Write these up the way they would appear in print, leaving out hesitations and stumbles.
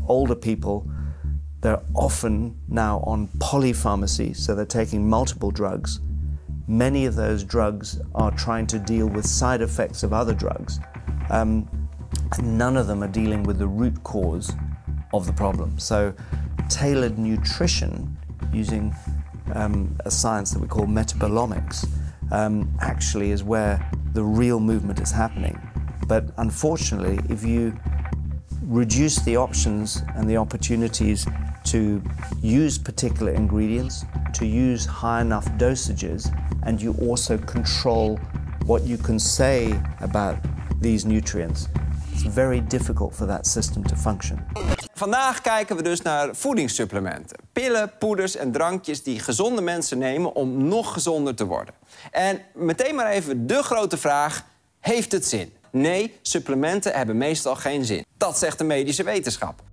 older people, they're often now on polypharmacy, so they're taking multiple drugs. Many of those drugs are trying to deal with side effects of other drugs. And none of them are dealing with the root cause of the problem. So tailored nutrition, using a science that we call metabolomics, actually is where the real movement is happening. But unfortunately, if you reduce the options and the opportunities to use particular ingredients, to use high enough dosages, and you also control what you can say about these nutrients, it's very difficult for that system to function. Vandaag kijken we dus naar voedingssupplementen. Pillen, poeders en drankjes die gezonde mensen nemen om nog gezonder te worden. En meteen maar even de grote vraag, heeft het zin? Nee, supplementen hebben meestal geen zin. Dat zegt de medische wetenschap.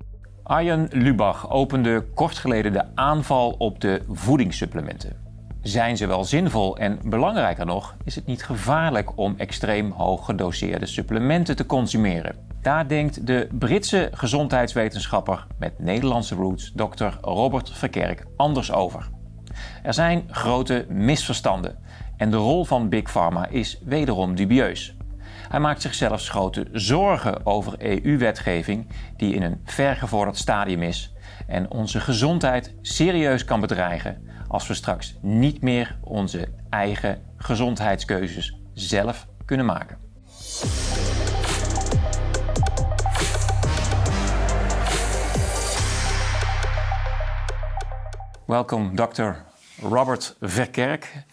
Arjen Lubach opende kort geleden de aanval op de voedingssupplementen. Zijn ze wel zinvol en belangrijker nog, is het niet gevaarlijk om extreem hoog gedoseerde supplementen te consumeren? Daar denkt de Britse gezondheidswetenschapper met Nederlandse roots, Dr. Robert Verkerk, anders over. Er zijn grote misverstanden en de rol van Big Pharma is wederom dubieus. Hij maakt zich zelfs grote zorgen over EU-wetgeving die in een vergevorderd stadium is en onze gezondheid serieus kan bedreigen als we straks niet meer onze eigen gezondheidskeuzes zelf kunnen maken. Welcome, Dr. Robert Verkerk.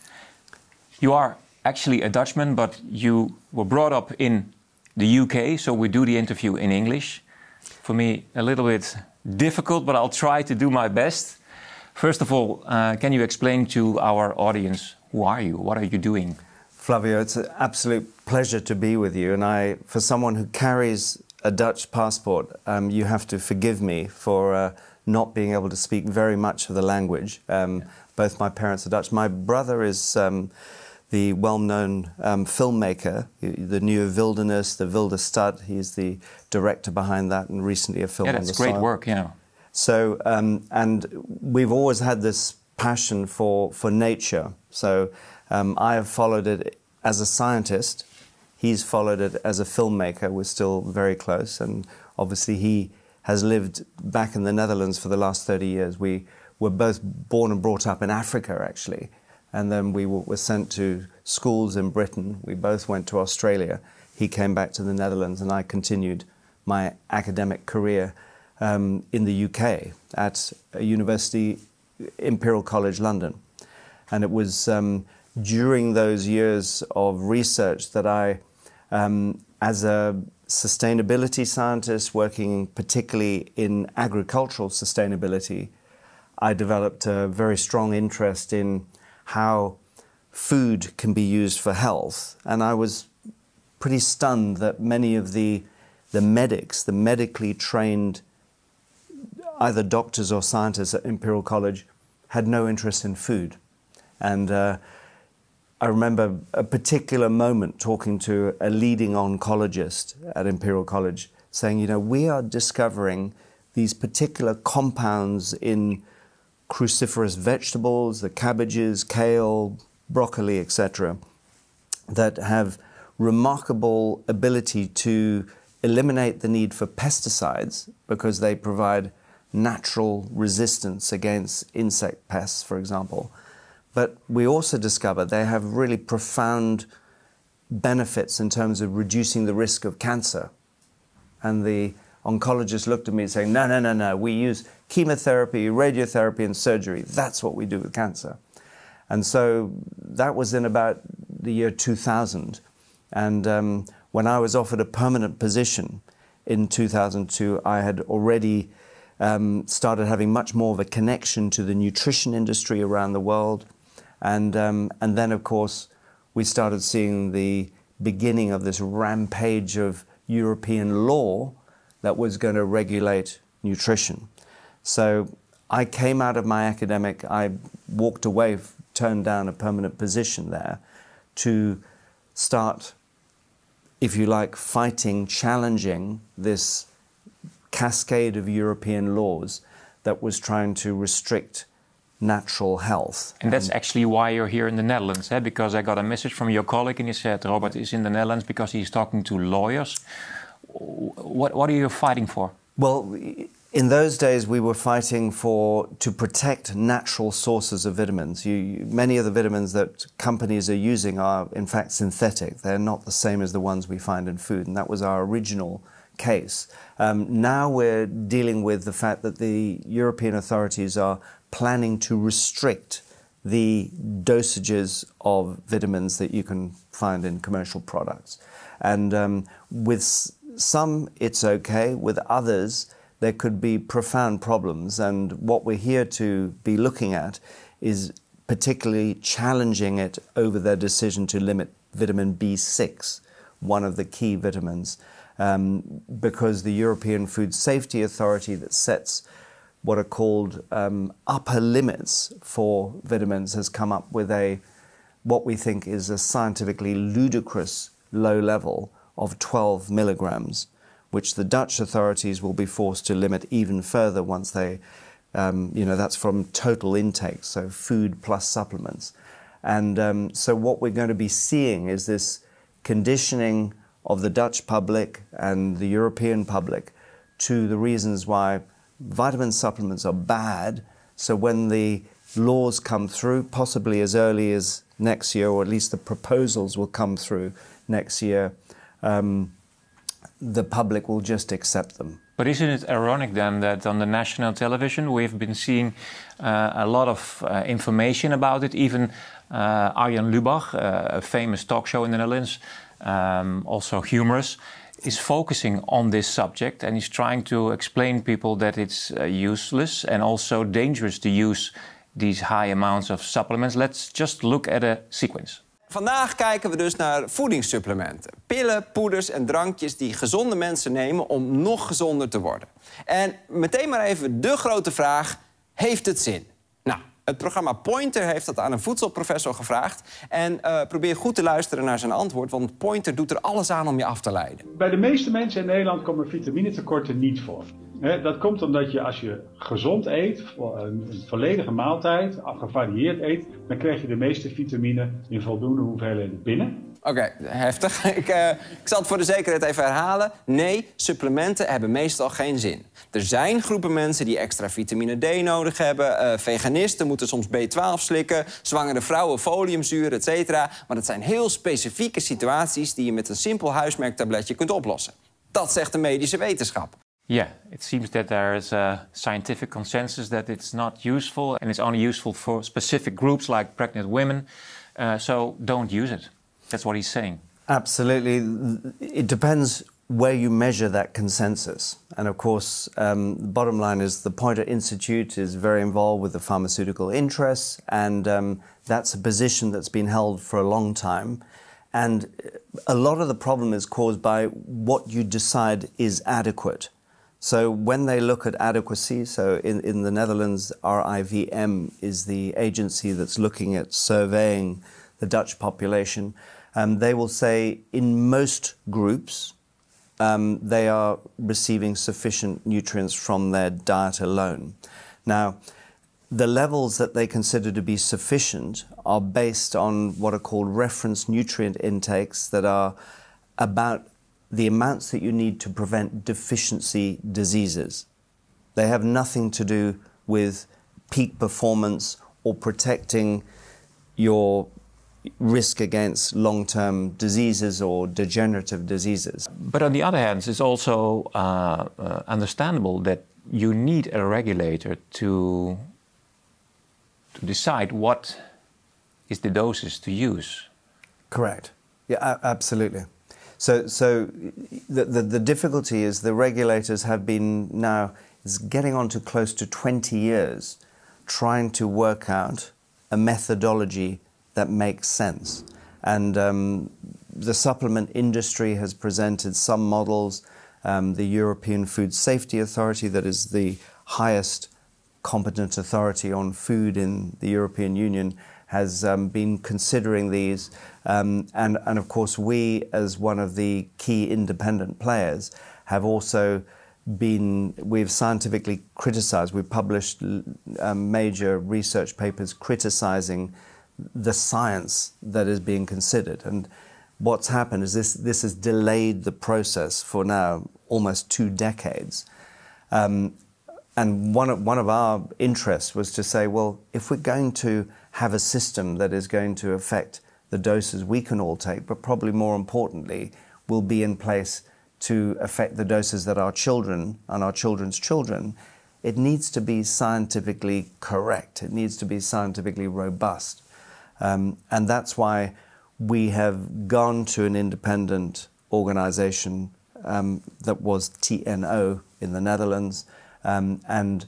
You are actually a Dutchman, but you were brought up in the UK, so we do the interview in English. For me, a little bit difficult, but I'll try to do my best. First of all, can you explain to our audience, who are you? What are you doing? Flavio, it's an absolute pleasure to be with you. And for someone who carries a Dutch passport, you have to forgive me for not being able to speak very much of the language. Both my parents are Dutch. My brother is the well-known filmmaker, the Nieuwe Wilderness, the Wilde Stad. He's the director behind that, and recently a film on the that's great soil. work, yeah. So, and we've always had this passion for nature. So I have followed it as a scientist. He's followed it as a filmmaker. We're still very close. And obviously he has lived back in the Netherlands for the last 30 years. We were both born and brought up in Africa, actually. And then we were sent to schools in Britain. We both went to Australia. He came back to the Netherlands, and I continued my academic career in the UK at a university, Imperial College London. And it was during those years of research that I, as a sustainability scientist working particularly in agricultural sustainability, I developed a very strong interest in how food can be used for health. And I was pretty stunned that many of the medics, the medically trained either doctors or scientists at Imperial College, had no interest in food. And I remember a particular moment talking to a leading oncologist at Imperial College saying, you know, we are discovering these particular compounds in cruciferous vegetables, the cabbages, kale, broccoli, etc., that have remarkable ability to eliminate the need for pesticides because they provide natural resistance against insect pests, for example. But we also discover they have really profound benefits in terms of reducing the risk of cancer. And the oncologist looked at me saying, no, we use chemotherapy, radiotherapy, and surgery. That's what we do with cancer. And so that was in about the year 2000. And when I was offered a permanent position in 2002, I had already started having much more of a connection to the nutrition industry around the world. And then, of course, we started seeing the beginning of this rampage of European law that was going to regulate nutrition. So I came out of my academic, I walked away, turned down a permanent position there to start, if you like, fighting, challenging this cascade of European laws that was trying to restrict natural health. And that's actually why you're here in the Netherlands, eh? Because I got a message from your colleague and he said Robert is in the Netherlands because he's talking to lawyers. What are you fighting for? Well, in those days we were fighting to protect natural sources of vitamins. Many of the vitamins that companies are using are in fact synthetic. They're not the same as the ones we find in food, and that was our original case. Now we're dealing with the fact that the European authorities are planning to restrict the dosages of vitamins that you can find in commercial products. And with some it's okay, with others there could be profound problems. And what we're here to be looking at is particularly challenging it over their decision to limit vitamin B6, one of the key vitamins, because the European Food Safety Authority that sets what are called upper limits for vitamins has come up with what we think is a scientifically ludicrous low level of 12 milligrams, which the Dutch authorities will be forced to limit even further once they, that's from total intake, so food plus supplements. And so what we're going to be seeing is this conditioning of the Dutch public and the European public to the reasons why vitamin supplements are bad. So when the laws come through, possibly as early as next year, or at least the proposals will come through next year, the public will just accept them. But isn't it ironic then that on the national television we've been seeing a lot of information about it? Even Arjen Lubach, a famous talk show in the Netherlands, also humorous, is focusing on this subject, and he's trying to explain people that it's useless and also dangerous to use these high amounts of supplements. Let's just look at a sequence. Vandaag kijken we dus naar voedingssupplementen. Pillen, poeders en drankjes die gezonde mensen nemen om nog gezonder te worden. En meteen maar even de grote vraag, heeft het zin? Nou, het programma Pointer heeft dat aan een voedselprofessor gevraagd. En probeer goed te luisteren naar zijn antwoord, want Pointer doet er alles aan om je af te leiden. Bij de meeste mensen in Nederland komen vitaminetekorten niet voor. Dat komt omdat je als je gezond eet, een volledige maaltijd, gevarieerd eet, dan krijg je de meeste vitamine in voldoende hoeveelheden binnen. Oké, heftig. Ik zal het voor de zekerheid even herhalen. Nee, supplementen hebben meestal geen zin. Er zijn groepen mensen die extra vitamine D nodig hebben. Veganisten moeten soms B12 slikken. Zwangere vrouwen foliumzuur, etc. Maar dat zijn heel specifieke situaties die je met een simpel huismerktabletje kunt oplossen. Dat zegt de medische wetenschap. Yeah, it seems that there is a scientific consensus that it's not useful and it's only useful for specific groups like pregnant women. So don't use it. That's what he's saying. Absolutely. It depends where you measure that consensus. And of course, the bottom line is the Pointer Institute is very involved with the pharmaceutical interests, and that's a position that's been held for a long time. And a lot of the problem is caused by what you decide is adequate. So when they look at adequacy, so in the Netherlands, RIVM is the agency that's looking at surveying the Dutch population, they will say in most groups they are receiving sufficient nutrients from their diet alone. Now, the levels that they consider to be sufficient are based on what are called reference nutrient intakes that are about the amounts that you need to prevent deficiency diseases. They have nothing to do with peak performance or protecting your risk against long-term diseases or degenerative diseases. But on the other hand, it's also understandable that you need a regulator to decide what is the doses to use. Correct. Yeah, absolutely. So the difficulty is the regulators have been now, it's getting on to close to 20 years, trying to work out a methodology that makes sense. And the supplement industry has presented some models. The European Food Safety Authority, that is the highest competent authority on food in the European Union, has been considering these. And of course, we, as one of the key independent players, have also we've scientifically criticized, we've published major research papers criticizing the science that is being considered. And what's happened is this has delayed the process for now almost 2 decades. And one of our interests was to say, well, if we're going to have a system that is going to affect the doses we can all take, but probably more importantly, will be in place to affect the doses that our children and our children's children, it needs to be scientifically correct. It needs to be scientifically robust. And that's why we have gone to an independent organization that was TNO in the Netherlands, and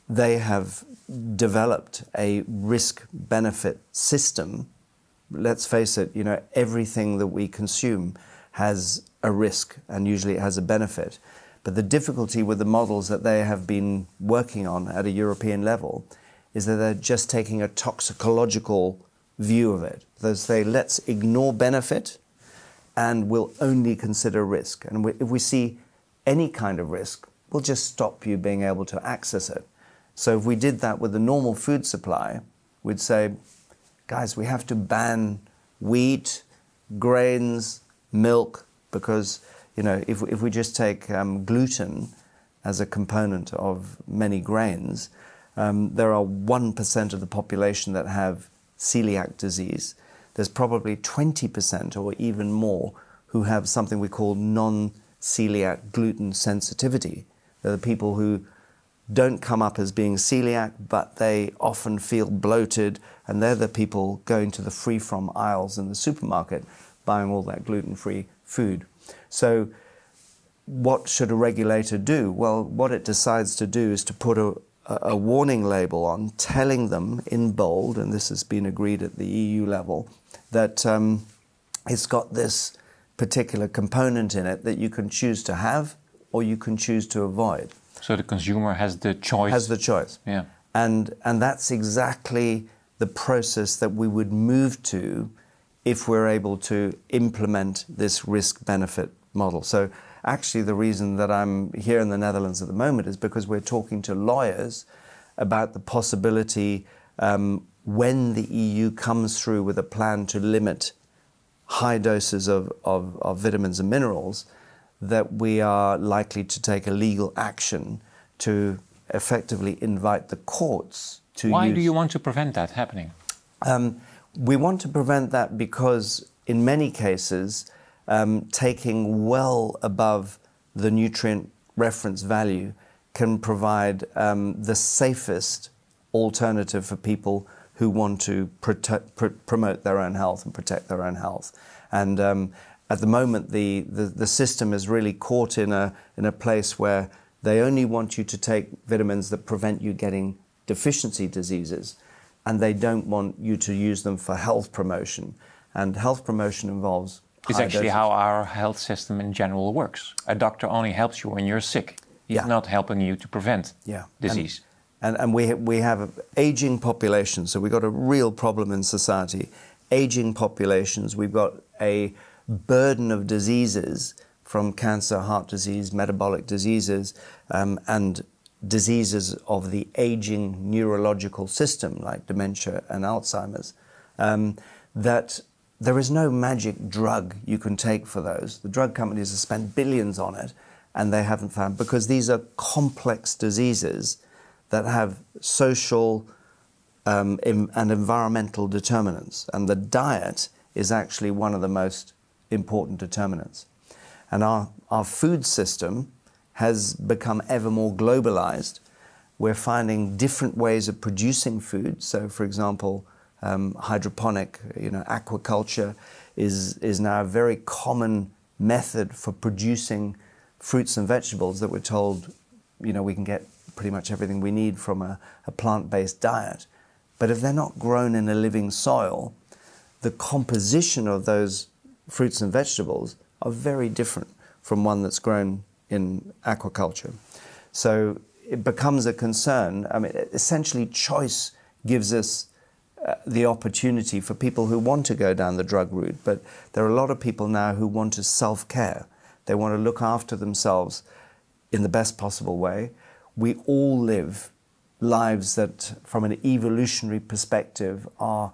they have developed a risk-benefit system. Let's face it, everything that we consume has a risk, and usually it has a benefit. But the difficulty with the models that they have been working on at a European level is that they're just taking a toxicological view of it. They say, let's ignore benefit and we'll only consider risk. And if we see any kind of risk, we'll just stop you being able to access it. So if we did that with the normal food supply, we'd say, guys, we have to ban wheat, grains, milk, because if we just take gluten as a component of many grains, there are 1% of the population that have celiac disease. There's probably 20% or even more who have something we call non-celiac gluten sensitivity. They're the people who don't come up as being celiac, but they often feel bloated, and they're the people going to the free-from aisles in the supermarket buying all that gluten-free food. So what should a regulator do? Well, what it decides to do is to put a warning label on, telling them in bold, and this has been agreed at the EU level, that it's got this particular component in it that you can choose to have or you can choose to avoid. So the consumer has the choice. Has the choice. Yeah. And that's exactly the process that we would move to if we're able to implement this risk-benefit model. So actually the reason that I'm here in the Netherlands at the moment is because we're talking to lawyers about the possibility when the EU comes through with a plan to limit high doses of vitamins and minerals, that we are likely to take a legal action to effectively invite the courts to Why do you want to prevent that happening? We want to prevent that because in many cases, taking well above the nutrient reference value can provide the safest alternative for people who want to promote their own health and protect their own health. And at the moment, the system is really caught in a place where they only want you to take vitamins that prevent you getting deficiency diseases, and they don't want you to use them for health promotion. And health promotion involves It's actually how our health system in general works. A doctor only helps you when you're sick. He's not helping you to prevent disease. And we have an aging population, so we've got a real problem in society. Aging populations, we've got a burden of diseases from cancer, heart disease, metabolic diseases, and diseases of the aging neurological system, like dementia and Alzheimer's, that there is no magic drug you can take for those. The drug companies have spent billions on it, and they haven't found, because these are complex diseases that have social and environmental determinants. And the diet is actually one of the most important determinants. And our food system has become ever more globalized. We're finding different ways of producing food. So, for example, hydroponic, aquaculture is now a very common method for producing fruits and vegetables that we're told, we can get pretty much everything we need from a plant-based diet. But if they're not grown in a living soil, the composition of those fruits and vegetables are very different from one that's grown in aquaculture. So it becomes a concern. I mean, essentially choice gives us the opportunity for people who want to go down the drug route, but there are a lot of people now who want to self-care. They want to look after themselves in the best possible way. We all live lives that, from an evolutionary perspective, are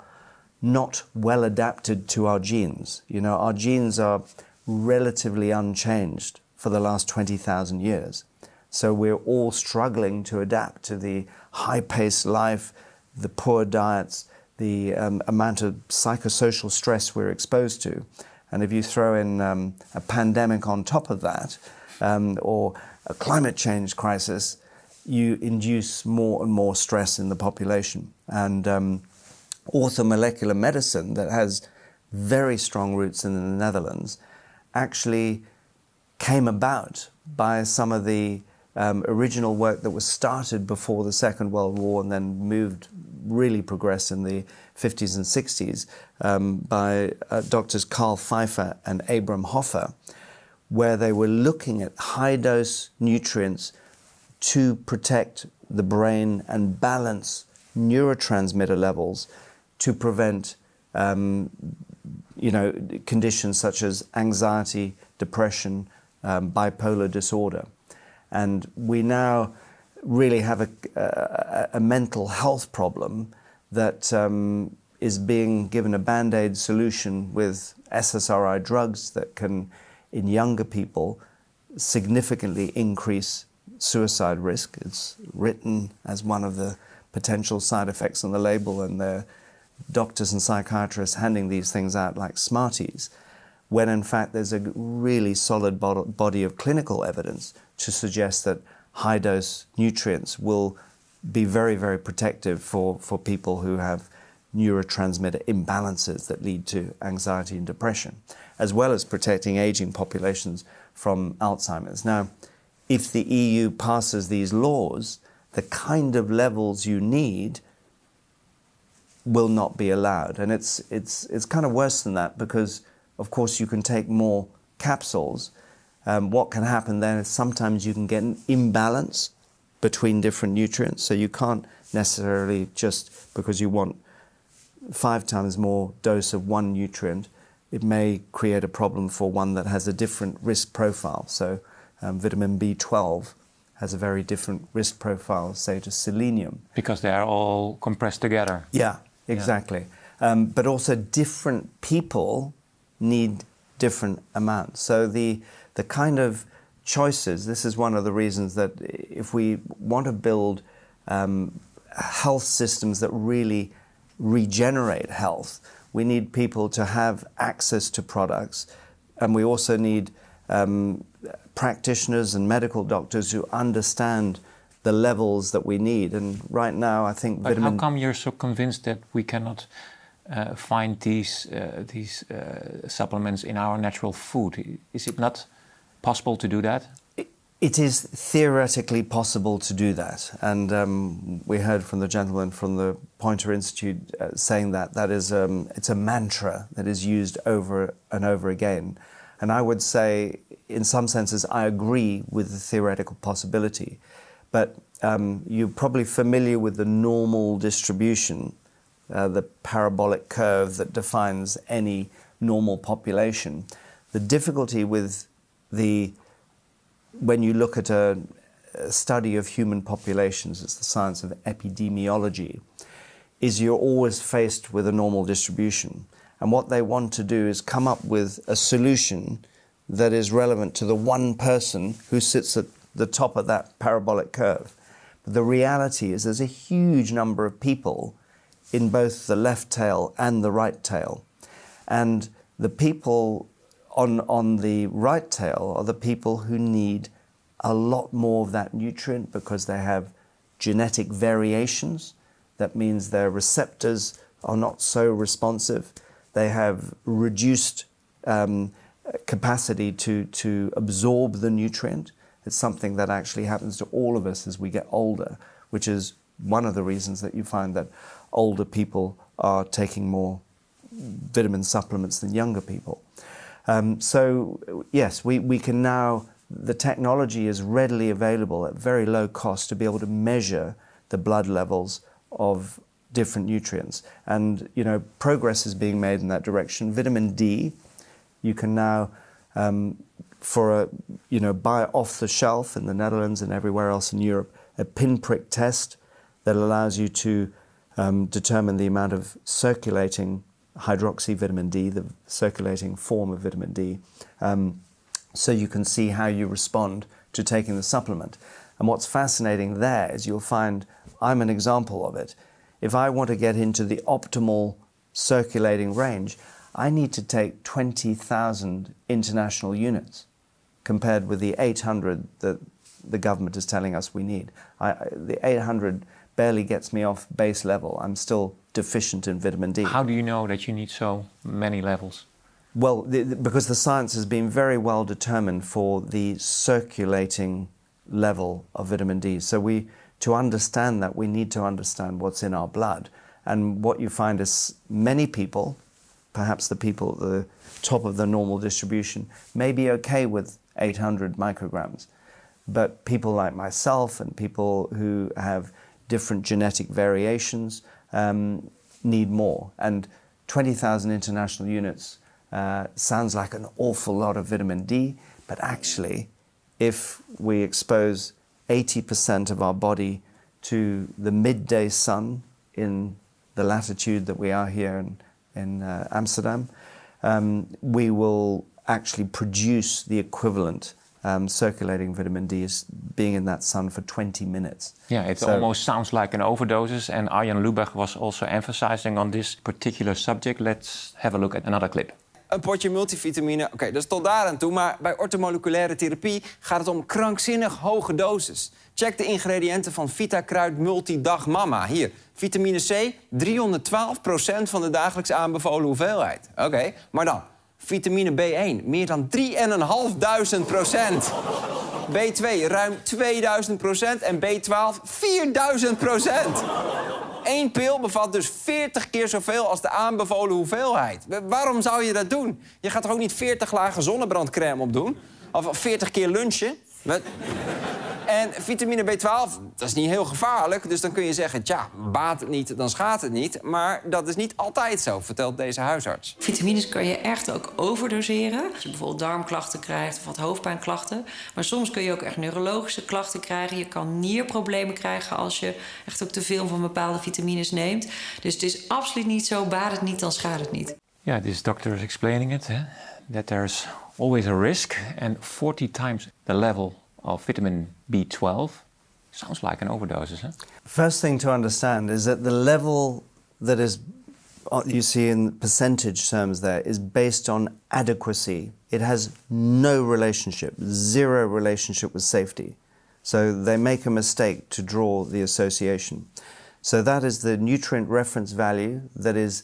not well adapted to our genes. You know, our genes are relatively unchanged for the last 20,000 years. So we're all struggling to adapt to the high-paced life, the poor diets, the amount of psychosocial stress we're exposed to. And if you throw in a pandemic on top of that, or a climate change crisis, you induce more and more stress in the population. And orthomolecular medicine, that has very strong roots in the Netherlands, actually came about by some of the original work that was started before the Second World War and then really progressed in the 50s and 60s by doctors Karl Pfeiffer and Abram Hoffer, where they were looking at high-dose nutrients to protect the brain and balance neurotransmitter levels to prevent conditions such as anxiety, depression, bipolar disorder. And we now really have a mental health problem that is being given a Band-Aid solution with SSRI drugs that can, in younger people, significantly increase suicide risk. It's written as one of the potential side effects on the label, and the doctors and psychiatrists handing these things out like Smarties, when in fact there's a really solid body of clinical evidence to suggest that high-dose nutrients will be very, very protective for people who have neurotransmitter imbalances that lead to anxiety and depression, as well as protecting aging populations from Alzheimer's. Now, if the EU passes these laws, the kind of levels you need will not be allowed. And it's kind of worse than that, because, of course, you can take more capsules. What can happen then is sometimes you can get an imbalance between different nutrients. So you can't necessarily, just because you want 5 times more dose of one nutrient, it may create a problem for one that has a different risk profile. So vitamin B12 has a very different risk profile, say, to selenium. Because they are all compressed together. Yeah, exactly. Yeah. But also different people need different amounts. So the kind of choices, this is one of the reasons that if we want to build health systems that really regenerate health, we need people to have access to products, and we also need practitioners and medical doctors who understand the levels that we need. And right now, I think But how come you're so convinced that we cannot find these supplements in our natural food? Is it not possible to do that? It is theoretically possible to do that. And we heard from the gentleman from the Poynter Institute saying that is it's a mantra that is used over and over again. And I would say, in some senses, I agree with the theoretical possibility. But you're probably familiar with the normal distribution, the parabolic curve that defines any normal population. The difficulty with when you look at a study of human populations, it's the science of epidemiology, is you're always faced with a normal distribution. And what they want to do is come up with a solution that is relevant to the one person who sits at the top of that parabolic curve. But the reality is there's a huge number of people in both the left tail and the right tail. And the people on the right tail are the people who need a lot more of that nutrient because they have genetic variations. That means their receptors are not so responsive. They have reduced capacity to absorb the nutrient. It's something that actually happens to all of us as we get older, which is one of the reasons that you find that older people are taking more vitamin supplements than younger people. So, yes, we can now, the technology is readily available at very low cost to be able to measure the blood levels of different nutrients. And, you know, progress is being made in that direction. Vitamin D, you can now buy off the shelf in the Netherlands and everywhere else in Europe a pinprick test that allows you to determine the amount of circulating hydroxyvitamin D, the circulating form of vitamin D, so you can see how you respond to taking the supplement. And what's fascinating there is you'll find I'm an example of it. If I want to get into the optimal circulating range, I need to take 20,000 international units compared with the 800 that the government is telling us we need. The 800 barely gets me off base level. I'm still deficient in vitamin D. How do you know that you need so many levels? Well, because the science has been very well determined for the circulating level of vitamin D. So to understand that, we need to understand what's in our blood. And what you find is many people, perhaps the people at the top of the normal distribution, may be okay with 800 micrograms. But people like myself and people who have different genetic variations need more. And 20,000 international units sounds like an awful lot of vitamin D, but actually, if we expose 80% of our body to the midday sun in the latitude that we are here in Amsterdam, we will actually produce the equivalent circulating vitamin D as being in that sun for 20 minutes. Yeah, it almost sounds like an overdose, and Arjen Lubach was also emphasizing on this particular subject. Let's have a look at another clip. Een potje multivitamine, oké, dat is tot daar aan toe. Maar bij orthomoleculaire therapie gaat het om krankzinnig hoge doses. Check de ingrediënten van Vitakruid Multidag Mama. Hier, vitamine C, 312% van de dagelijks aanbevolen hoeveelheid. Oké, maar dan, vitamine B1, meer dan 3.500%. B2, ruim 2000% en B12, 4000%. Eén pil bevat dus 40 keer zoveel als de aanbevolen hoeveelheid. Waarom zou je dat doen? Je gaat toch ook niet 40 lagen zonnebrandcrème opdoen? Of 40 keer lunchen? En vitamine B12, dat is niet heel gevaarlijk. Dus dan kun je zeggen, tja, baat het niet, dan schaadt het niet. Maar dat is niet altijd zo, vertelt deze huisarts. Vitamines kan je echt ook overdoseren. Als je bijvoorbeeld darmklachten krijgt of wat hoofdpijnklachten. Maar soms kun je ook echt neurologische klachten krijgen. Je kan nierproblemen krijgen als je echt ook te veel van bepaalde vitamines neemt. Dus het is absoluut niet zo, baat het niet, dan schaadt het niet. Yeah, this doctor is explaining it, that there's always a risk. And 40 times the level of vitamin B12 sounds like an overdose, huh? First thing to understand is that the level that is, you see in percentage terms there, is based on adequacy. It has no relationship, zero relationship with safety. So they make a mistake to draw the association. So that is the nutrient reference value that is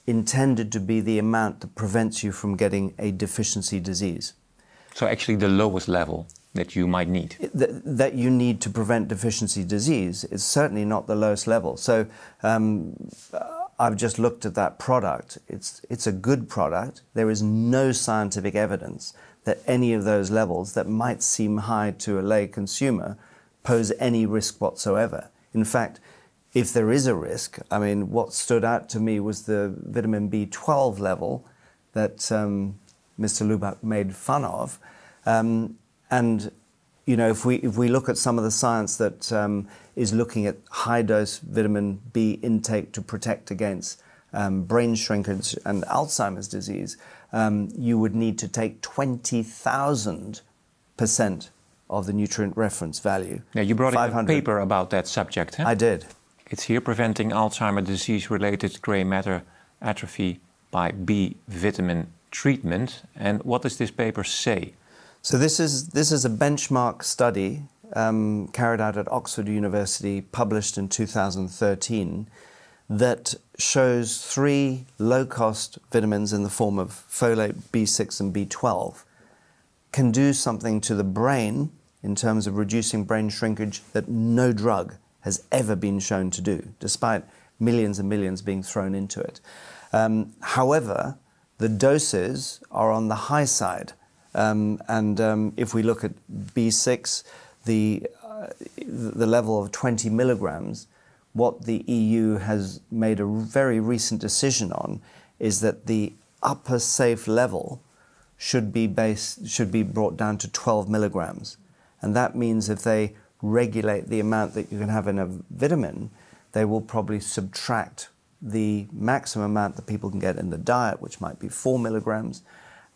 intended to be the amount that prevents you from getting a deficiency disease. So actually the lowest level that you might need. That you need to prevent deficiency disease is certainly not the lowest level. So I've just looked at that product. It's a good product. There is no scientific evidence that any of those levels that might seem high to a lay consumer pose any risk whatsoever. In fact, if there is a risk, I mean, what stood out to me was the vitamin B12 level that Mr. Lubach made fun of. And, you know, if we look at some of the science that is looking at high-dose vitamin B intake to protect against brain shrinkage and Alzheimer's disease, you would need to take 20,000% of the nutrient reference value. Yeah, you brought in a paper about that subject, huh? I did. It's here, Preventing Alzheimer's Disease-Related Grey Matter Atrophy by B Vitamin Treatment. And what does this paper say? So this is a benchmark study carried out at Oxford University, published in 2013, that shows 3 low-cost vitamins in the form of folate, B6 and B12 can do something to the brain in terms of reducing brain shrinkage that no drug has ever been shown to do, despite millions and millions being thrown into it. However, the doses are on the high side. If we look at B6, the level of 20 milligrams, what the EU has made a very recent decision on is that the upper safe level should be brought down to 12 milligrams. And that means if they regulate the amount that you can have in a vitamin, they will probably subtract the maximum amount that people can get in the diet, which might be 4 milligrams,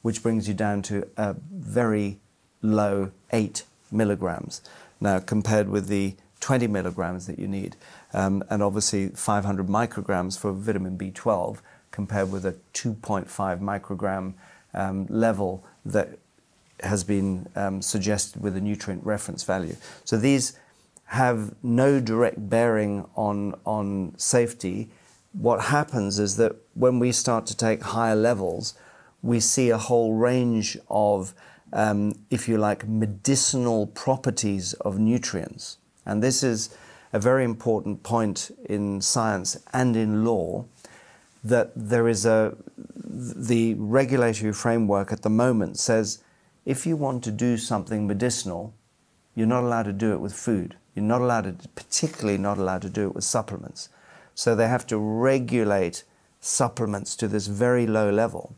which brings you down to a very low 8 milligrams. Now, compared with the 20 milligrams that you need, and obviously 500 micrograms for vitamin B12, compared with a 2.5 microgram level that has been suggested with a nutrient reference value. So these have no direct bearing on safety. What happens is that when we start to take higher levels, we see a whole range of, if you like, medicinal properties of nutrients. And this is a very important point in science and in law, that there is the regulatory framework at the moment says if you want to do something medicinal, you're not allowed to do it with food. You're not allowed to, particularly not allowed to do it with supplements. So they have to regulate supplements to this very low level.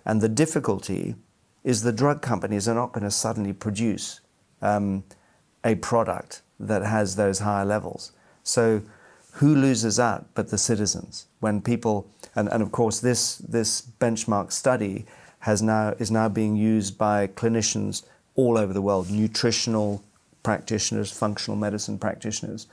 And the difficulty is the drug companies are not going to suddenly produce a product that has those higher levels. So who loses out but the citizens? When people, and of course this benchmark study is now being used by clinicians all over the world, nutritional practitioners, functional medicine practitioners,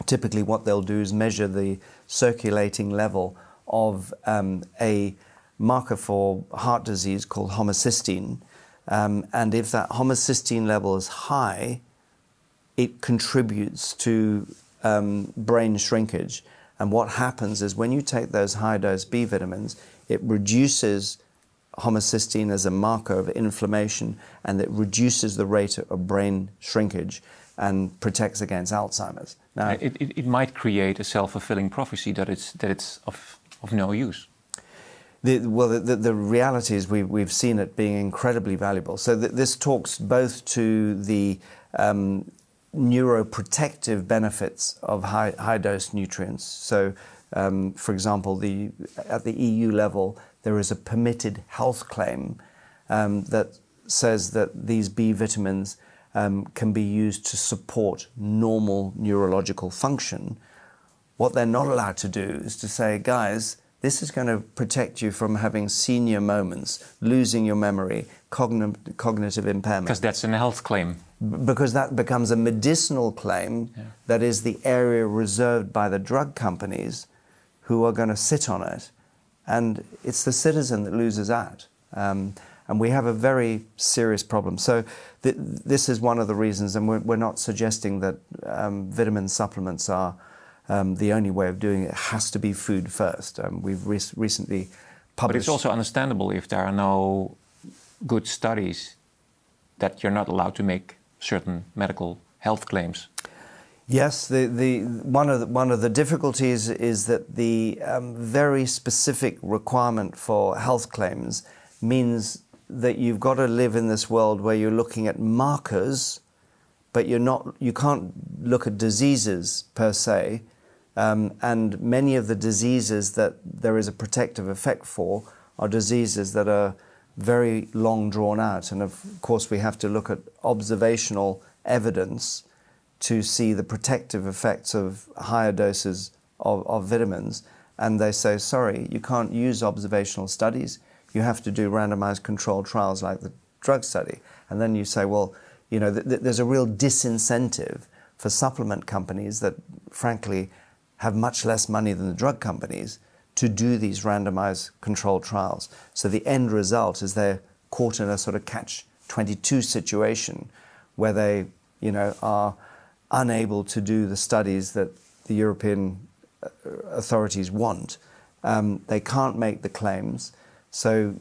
typically what they'll do is measure the circulating level of a marker for heart disease called homocysteine, and if that homocysteine level is high, it contributes to brain shrinkage. And what happens is when you take those high-dose B vitamins, it reduces homocysteine as a marker of inflammation, and it reduces the rate of brain shrinkage and protects against Alzheimer's. Now, it might create a self-fulfilling prophecy that it's of no use. The reality is we've seen it being incredibly valuable. So this talks both to the neuroprotective benefits of high-dose nutrients. So, for example, at the EU level, there is a permitted health claim that says that these B vitamins can be used to support normal neurological function. What they're not allowed to do is to say, guys, this is going to protect you from having senior moments, losing your memory, cognitive impairment. Because that's a health claim. Because that becomes a medicinal claim that is the area reserved by the drug companies who are going to sit on it. And it's the citizen that loses out. And we have a very serious problem. So this is one of the reasons, and we're not suggesting that vitamin supplements are the only way of doing it. It has to be food first. We've recently published... But it's also understandable if there are no good studies that you're not allowed to make certain medical health claims. Yes, one of the difficulties is that the very specific requirement for health claims means that you've got to live in this world where you're looking at markers, but you can't look at diseases per se. And many of the diseases that there is a protective effect for are diseases that are very long drawn out. And of course, we have to look at observational evidence to see the protective effects of higher doses of vitamins. And they say, sorry, you can't use observational studies. You have to do randomized controlled trials like the drug study. And then you say, well, you know, there's a real disincentive for supplement companies that, frankly, have much less money than the drug companies to do these randomized controlled trials. So the end result is they're caught in a sort of catch-22 situation where they, you know, are unable to do the studies that the European authorities want. They can't make the claims. So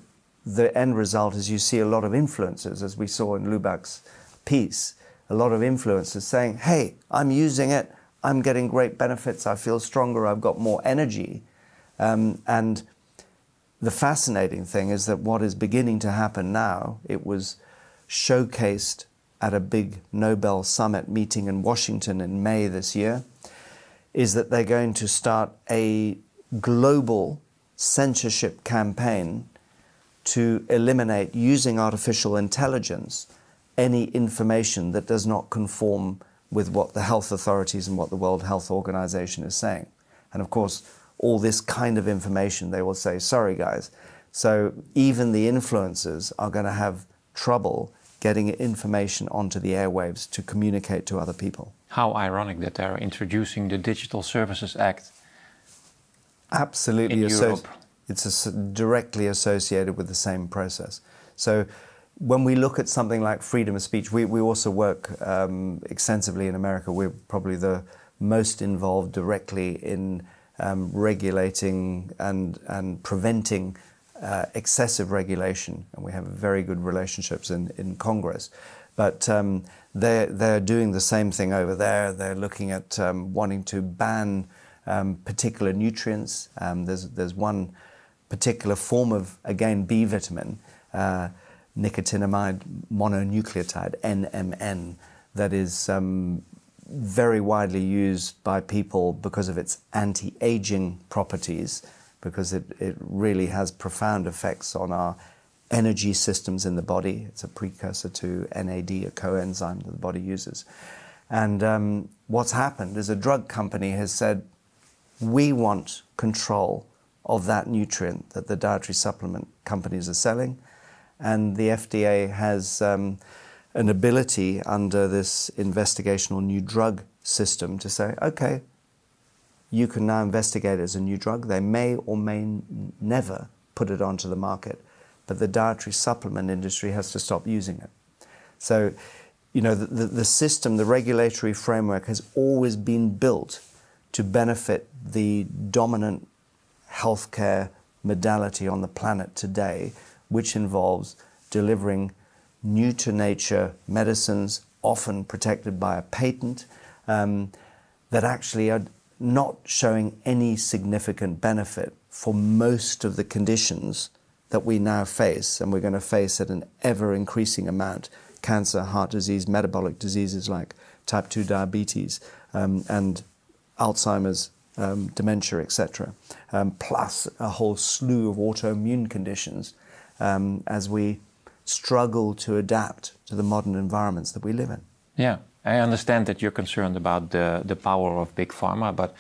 the end result is you see a lot of influencers, as we saw in Lubach's piece, a lot of influencers saying, hey, I'm using it, I'm getting great benefits, I feel stronger, I've got more energy. And the fascinating thing is that what is beginning to happen now, it was showcased at a big Nobel Summit meeting in Washington in May this year, is that they're going to start a global censorship campaign to eliminate, using artificial intelligence, any information that does not conform with what the health authorities and what the World Health Organization is saying. And of course, all this kind of information, they will say, sorry guys. So even the influencers are going to have trouble getting information onto the airwaves to communicate to other people. How ironic that they're introducing the Digital Services Act. Absolutely. In Europe. It's directly associated with the same process. So when we look at something like freedom of speech, we also work extensively in America. We're probably the most involved directly in regulating and preventing excessive regulation, and we have very good relationships in Congress. But they're doing the same thing over there. They're looking at wanting to ban particular nutrients. There's one particular form of, again, B vitamin, nicotinamide mononucleotide, NMN, that is very widely used by people because of its anti-aging properties, because it really has profound effects on our energy systems in the body. It's a precursor to NAD, a coenzyme that the body uses. And what's happened is a drug company has said, we want control of that nutrient that the dietary supplement companies are selling. And the FDA has an ability under this investigational new drug system to say, okay, you can now investigate it as a new drug. They may or may never put it onto the market, but the dietary supplement industry has to stop using it. So, you know, the system, the regulatory framework has always been built to benefit the dominant healthcare modality on the planet today, which involves delivering new-to-nature medicines, often protected by a patent, that actually are not showing any significant benefit for most of the conditions that we now face, and we're going to face at an ever-increasing amount: cancer, heart disease, metabolic diseases like type 2 diabetes, and Alzheimer's, dementia, etc., plus a whole slew of autoimmune conditions as we struggle to adapt to the modern environments that we live in. Yeah, I understand that you're concerned about the power of big pharma, but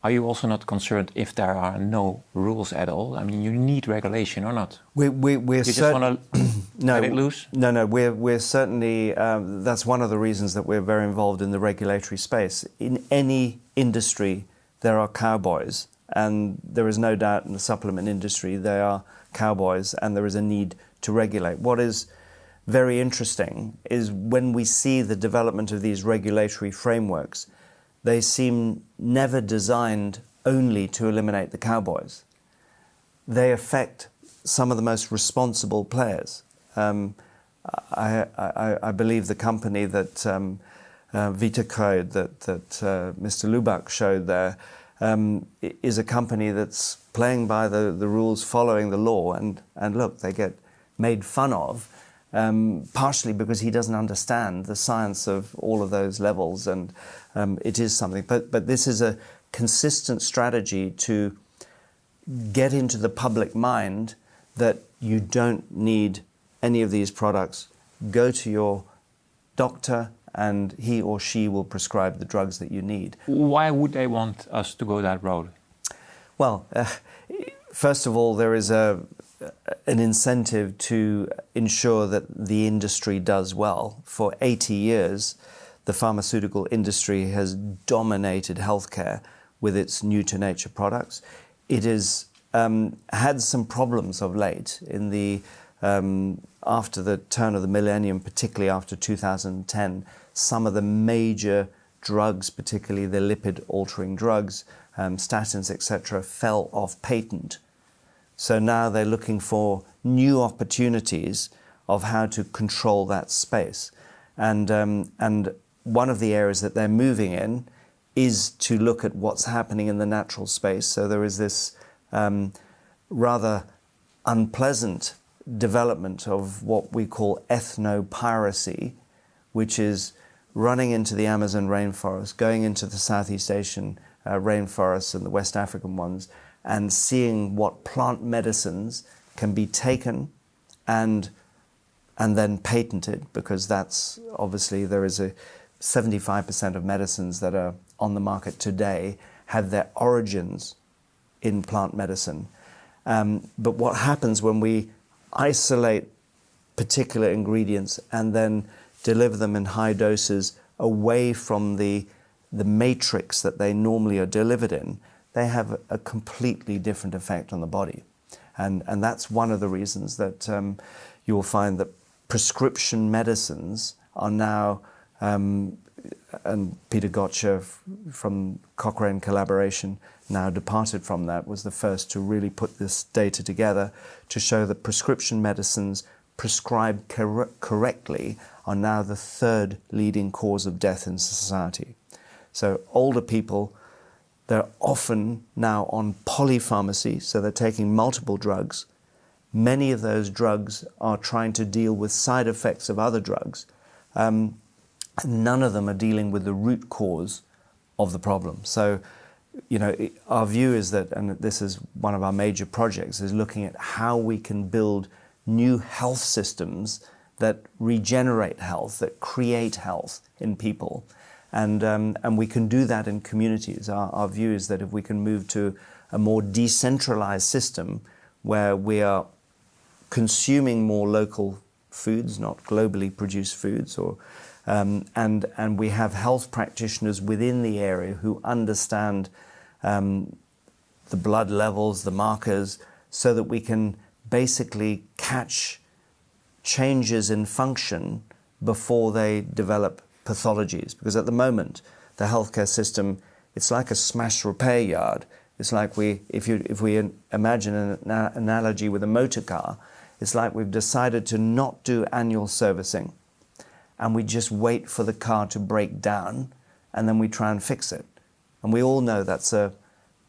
are you also not concerned if there are no rules at all? I mean, you need regulation or not? We're you just want to let it loose? No, we're certainly, that's one of the reasons that we're very involved in the regulatory space. In any industry, there are cowboys, and there is no doubt in the supplement industry there are cowboys, and there is a need to regulate. What is very interesting is when we see the development of these regulatory frameworks, they seem never designed only to eliminate the cowboys. They affect some of the most responsible players. I believe the company that Verkerk, that Mr. Lubach showed there, is a company that's playing by the rules, following the law, and look, they get made fun of, partially because he doesn't understand the science of all of those levels, and it is something. But this is a consistent strategy to get into the public mind that you don't need any of these products. Go to your doctor, and he or she will prescribe the drugs that you need. Why would they want us to go that road? Well, first of all, there is an incentive to ensure that the industry does well. For 80 years, the pharmaceutical industry has dominated healthcare with its new-to-nature products. It has had some problems of late in the after the turn of the millennium, particularly after 2010. Some of the major drugs, particularly the lipid-altering drugs, statins, etc., fell off patent. So now they're looking for new opportunities of how to control that space. And one of the areas that they're moving in is to look at what's happening in the natural space. So there is this rather unpleasant development of what we call ethnopiracy, which is running into the Amazon rainforest, going into the Southeast Asian rainforests and the West African ones, and seeing what plant medicines can be taken and then patented, because that's obviously there is a 75% of medicines that are on the market today have their origins in plant medicine. But what happens when we isolate particular ingredients and then deliver them in high doses away from the matrix that they normally are delivered in, they have a completely different effect on the body. And that's one of the reasons that you will find that prescription medicines are now, and Peter Gotcha from Cochrane Collaboration, now departed from that, was the first to really put this data together to show that prescription medicines prescribed correctly are now the third leading cause of death in society. So older people, they're often now on polypharmacy, so they're taking multiple drugs. Many of those drugs are trying to deal with side effects of other drugs. None of them are dealing with the root cause of the problem. So, you know, our view is that, and this is one of our major projects, is looking at how we can build new health systems that regenerate health, that create health in people. And we can do that in communities. Our view is that if we can move to a more decentralized system where we are consuming more local foods, not globally produced foods, or and we have health practitioners within the area who understand the blood levels, the markers, so that we can basically catch changes in function before they develop pathologies. Because at the moment, the healthcare system, it's like a smash repair yard. It's like if we imagine an analogy with a motor car, it's like we've decided to not do annual servicing, and we just wait for the car to break down, and then we try and fix it. And we all know that's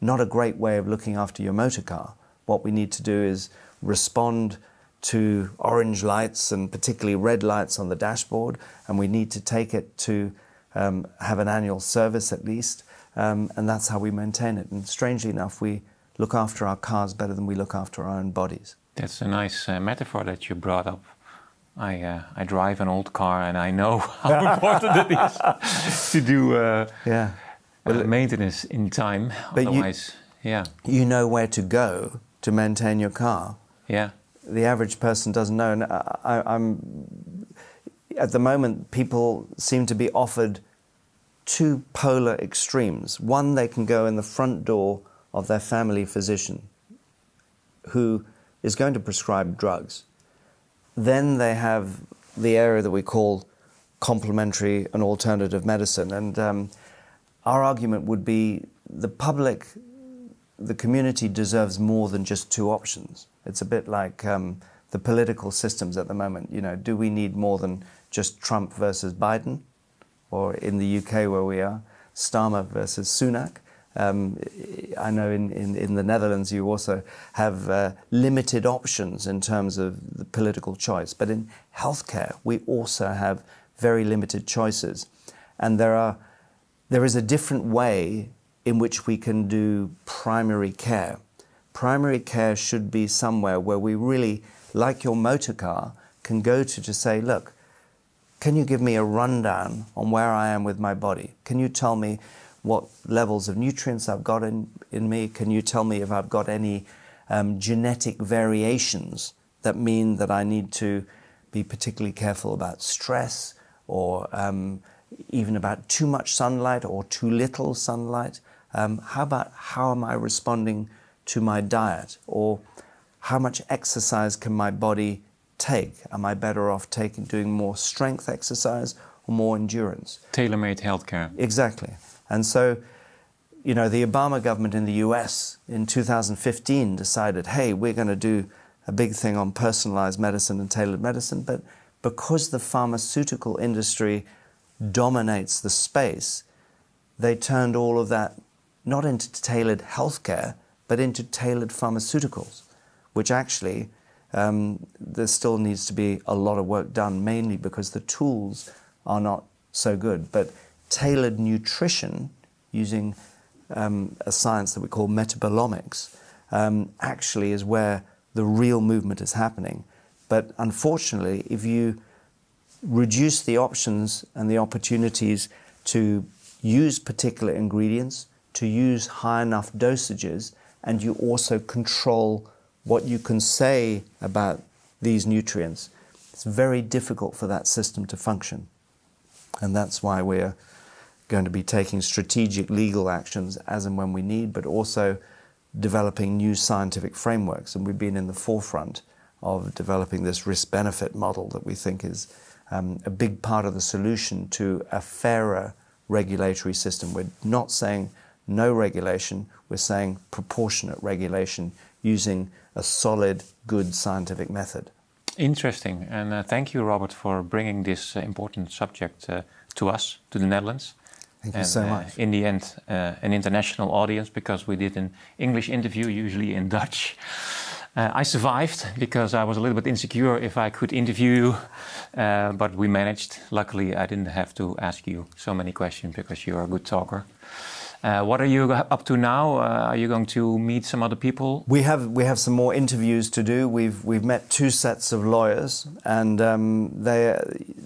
not a great way of looking after your motor car. What we need to do is respond to orange lights and particularly red lights on the dashboard, and we need to take it to have an annual service at least, and that's how we maintain it. And strangely enough, we look after our cars better than we look after our own bodies. That's a nice metaphor that you brought up. I drive an old car, and I know how important it is to do maintenance in time. But otherwise, you know where to go to maintain your car. Yeah. The average person doesn't know. And I'm at the moment, people seem to be offered two polar extremes. One, they can go in the front door of their family physician who is going to prescribe drugs. Then they have the area that we call complementary and alternative medicine. And our argument would be the public, the community deserves more than just two options. It's a bit like the political systems at the moment. You know, do we need more than just Trump versus Biden? Or in the UK where we are, Starmer versus Sunak? I know in the Netherlands you also have limited options in terms of the political choice. But in healthcare, we also have very limited choices. And there is a different way in which we can do primary care. Primary care should be somewhere where we really, like your motor car, can go to say, look, can you give me a rundown on where I am with my body? Can you tell me what levels of nutrients I've got in me? Can you tell me if I've got any genetic variations that mean that I need to be particularly careful about stress, or even about too much sunlight or too little sunlight? How about how am I responding to my diet? Or how much exercise can my body take? Am I better off doing more strength exercise or more endurance? Tailor-made healthcare. Exactly. And so, you know, the Obama government in the US in 2015 decided, hey, we're going to do a big thing on personalized medicine and tailored medicine. But because the pharmaceutical industry dominates the space, they turned all of that not into tailored healthcare, but into tailored pharmaceuticals, which actually there still needs to be a lot of work done, mainly because the tools are not so good. But tailored nutrition, using a science that we call metabolomics, actually is where the real movement is happening. But unfortunately, if you reduce the options and the opportunities to use particular ingredients, to use high enough dosages, and you also control what you can say about these nutrients, it's very difficult for that system to function. And that's why we're going to be taking strategic legal actions as and when we need, but also developing new scientific frameworks. And we've been in the forefront of developing this risk-benefit model that we think is a big part of the solution to a fairer regulatory system. We're not saying no regulation, we're saying proportionate regulation using a solid, good scientific method. Interesting. And thank you, Robert, for bringing this important subject to us, to the Netherlands. Thank you so much. In the end, an international audience, because we did an English interview, usually in Dutch. I survived because I was a little bit insecure if I could interview you, but we managed. Luckily, I didn't have to ask you so many questions because you're a good talker. What are you up to now? Are you going to meet some other people? We have some more interviews to do. We've met 2 sets of lawyers, and they're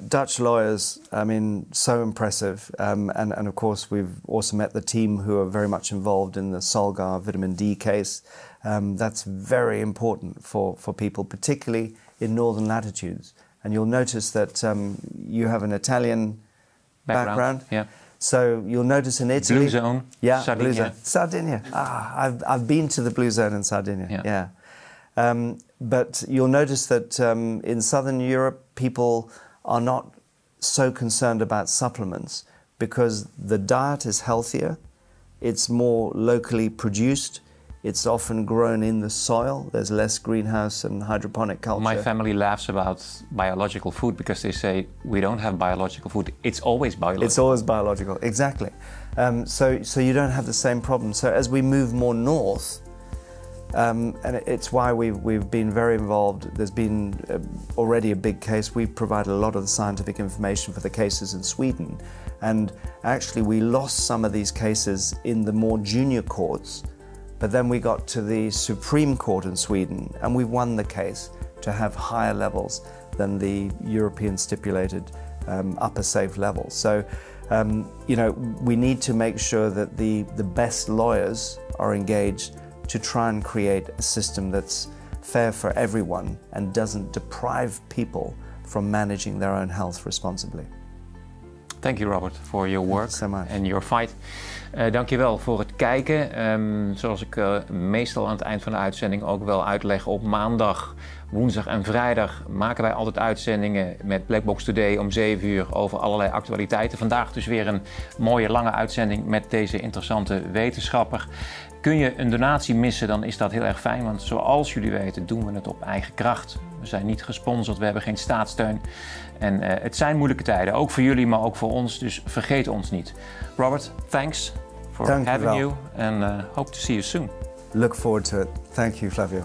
Dutch lawyers. I mean, so impressive. And of course, we've also met the team who are very much involved in the Solgar vitamin D case. That's very important for people, particularly in northern latitudes. And you'll notice that you have an Italian background. Yeah. So you'll notice in Italy... Blue zone, yeah, Sardinia. Blue zone. Sardinia. I've been to the blue zone in Sardinia, yeah. But you'll notice that in southern Europe, people are not so concerned about supplements because the diet is healthier, it's more locally produced, it's often grown in the soil. There's less greenhouse and hydroponic culture. My family laughs about biological food because they say we don't have biological food. It's always biological. It's always biological, exactly. So you don't have the same problem. So as we move more north, and it's why we've been very involved. There's been already a big case. We provide a lot of the scientific information for the cases in Sweden. And actually we lost some of these cases in the more junior courts. But then we got to the Supreme Court in Sweden, and we won the case to have higher levels than the European stipulated upper safe level. So, you know, we need to make sure that the best lawyers are engaged to try and create a system that's fair for everyone and doesn't deprive people from managing their own health responsibly. Thank you, Robert, for your work so much. And your fight. Dankjewel voor het kijken. Zoals ik meestal aan het eind van de uitzending ook wel uitleg, op maandag, woensdag en vrijdag maken wij altijd uitzendingen met Blackbox Today om 7 uur over allerlei actualiteiten. Vandaag dus weer een mooie lange uitzending met deze interessante wetenschapper. Kun je een donatie missen, dan is dat heel erg fijn, want zoals jullie weten doen we het op eigen kracht. We zijn niet gesponsord, we hebben geen staatssteun. En het zijn moeilijke tijden, ook voor jullie, maar ook voor ons, dus vergeet ons niet. Robert, thanks for having you and hope to see you soon. Look forward to it. Thank you, Flavio.